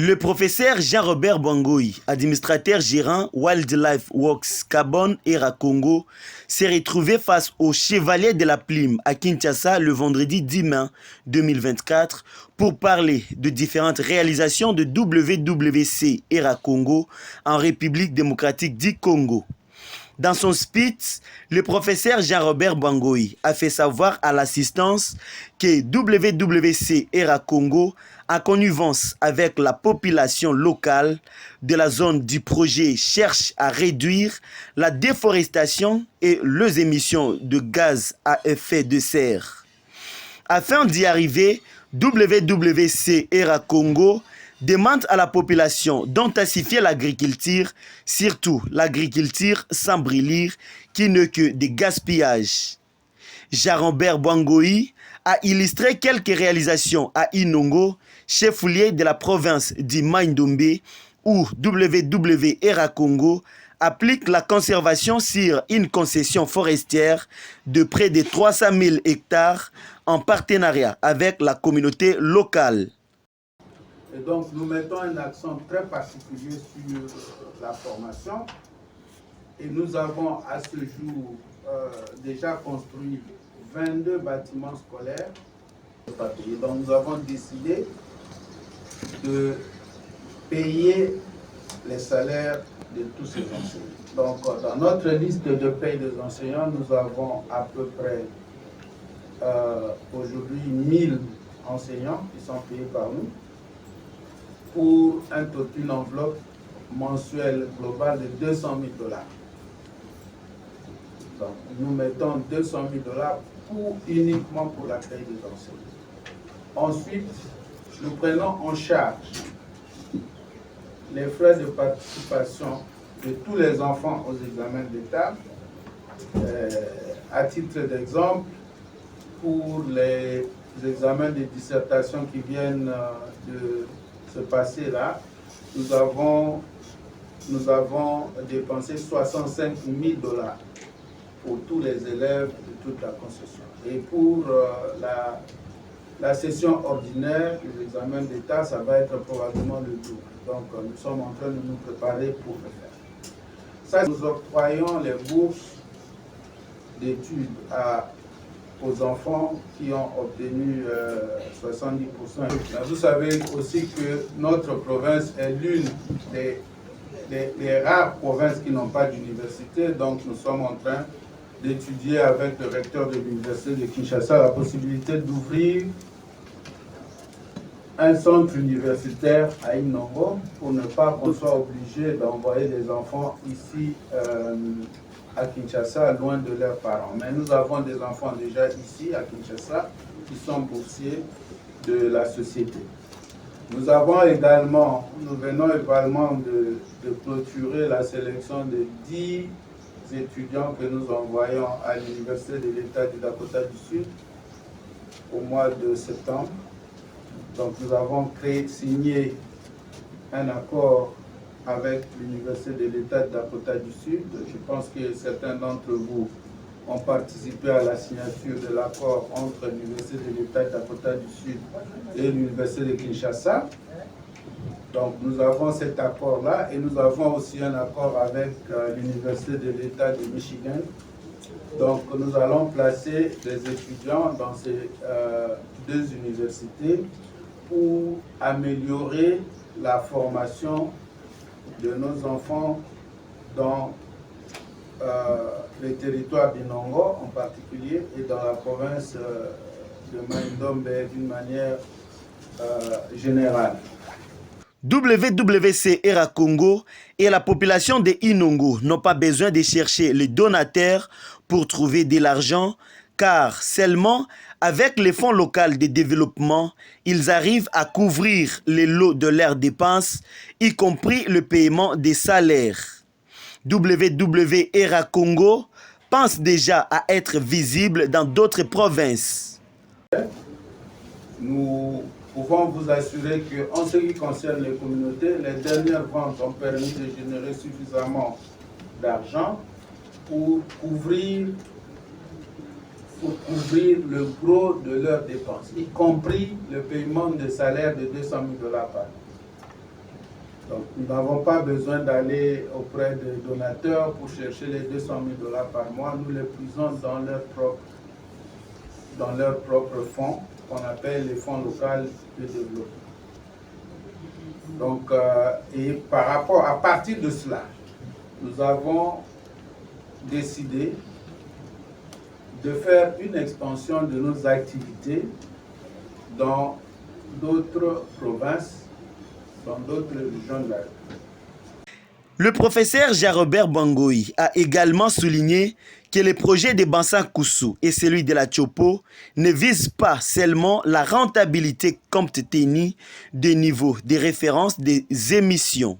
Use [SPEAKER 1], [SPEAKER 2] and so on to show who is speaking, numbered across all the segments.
[SPEAKER 1] Le professeur Jean-Robert Bwangoyi, administrateur gérant Wildlife Works Gabon et Congo, s'est retrouvé face au Chevalier de la Plume à Kinshasa le vendredi 10 mai 2024 pour parler de différentes réalisations de WWC et Congo en République démocratique du Congo. Dans son speech, le professeur Jean-Robert Bwangoyi a fait savoir à l'assistance que WWC ERA Congo, en connivence avec la population locale de la zone du projet, cherche à réduire la déforestation et les émissions de gaz à effet de serre. Afin d'y arriver, WWC ERA Congo demande à la population d'intensifier l'agriculture, surtout l'agriculture sans brûlure qui n'est que des gaspillages. Jean-Robert Bwangoyi a illustré quelques réalisations à Inongo, chef-lieu de la province du Mai-Ndombe, où WWERA Congo applique la conservation sur une concession forestière de près de 300 000 hectares en partenariat avec la communauté locale.
[SPEAKER 2] Et donc nous mettons un accent très particulier sur la formation et nous avons à ce jour déjà construit 22 bâtiments scolaires. Donc nous avons décidé de payer les salaires de tous ces enseignants. Donc dans notre liste de paye des enseignants, nous avons à peu près aujourd'hui 1000 enseignants qui sont payés par nous, pour une enveloppe mensuelle globale de 200 000 $. Donc, nous mettons 200 000 $, uniquement pour la paie des enseignants. Ensuite, nous prenons en charge les frais de participation de tous les enfants aux examens d'État. À titre d'exemple, pour les examens de dissertation qui viennent de se passer là, nous avons dépensé 65 000 $ pour tous les élèves de toute la concession. Et pour la session ordinaire, les examens d'État, ça va être probablement le double. Donc nous sommes en train de nous préparer pour le faire. Ça, nous octroyons les bourses d'études aux enfants qui ont obtenu 70%. Vous savez aussi que notre province est l'une des rares provinces qui n'ont pas d'université, donc nous sommes en train d'étudier avec le recteur de l'université de Kinshasa la possibilité d'ouvrir un centre universitaire à Inongo pour ne pas qu'on soit obligé d'envoyer des enfants ici à Kinshasa, loin de leurs parents. Mais nous avons des enfants déjà ici à Kinshasa qui sont boursiers de la société. Nous venons également de clôturer la sélection de 10 étudiants que nous envoyons à l'Université de l'État du Dakota du Sud au mois de septembre. Donc nous avons signé un accord avec l'Université de l'État de Dakota du Sud. Je pense que certains d'entre vous ont participé à la signature de l'accord entre l'Université de l'État de Dakota du Sud et l'Université de Kinshasa. Donc nous avons cet accord-là et nous avons aussi un accord avec l'Université de l'État de Michigan. Donc nous allons placer des étudiants dans ces deux universités pour améliorer la formation de nos enfants dans les territoires d'Inongo en particulier et dans la province de Mai-Ndombe d'une manière générale.
[SPEAKER 1] WWC ERA Congo et la population de Inongo n'ont pas besoin de chercher les donateurs pour trouver de l'argent, car seulement avec les fonds locaux de développement, ils arrivent à couvrir les lots de leurs dépenses, y compris le paiement des salaires. WWERA Congo pense déjà à être visible dans d'autres provinces.
[SPEAKER 2] Nous pouvons vous assurer qu'en ce qui concerne les communautés, les dernières ventes ont permis de générer suffisamment d'argent pour couvrir le gros de leurs dépenses, y compris le paiement de salaire de 200 000 $ par an. Donc, nous n'avons pas besoin d'aller auprès des donateurs pour chercher les 200 000 $ par mois. Nous les puisons dans leur propre fonds, qu'on appelle les fonds locaux de développement. Donc, et à partir de cela, nous avons décidé de faire une expansion de nos activités dans d'autres provinces, dans d'autres régions de la République.
[SPEAKER 1] Le professeur Jean-Robert Bangui a également souligné que le projet de Bansan-Koussou et celui de la Tchopo ne visent pas seulement la rentabilité compte tenu des niveaux de référence des émissions.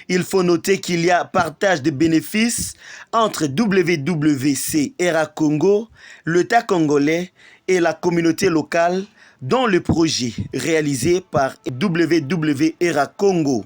[SPEAKER 1] Il faut noter qu'il y a partage de bénéfices entre WWC ERA Congo, l'État congolais et la communauté locale dans le projet réalisé par WWERA Congo.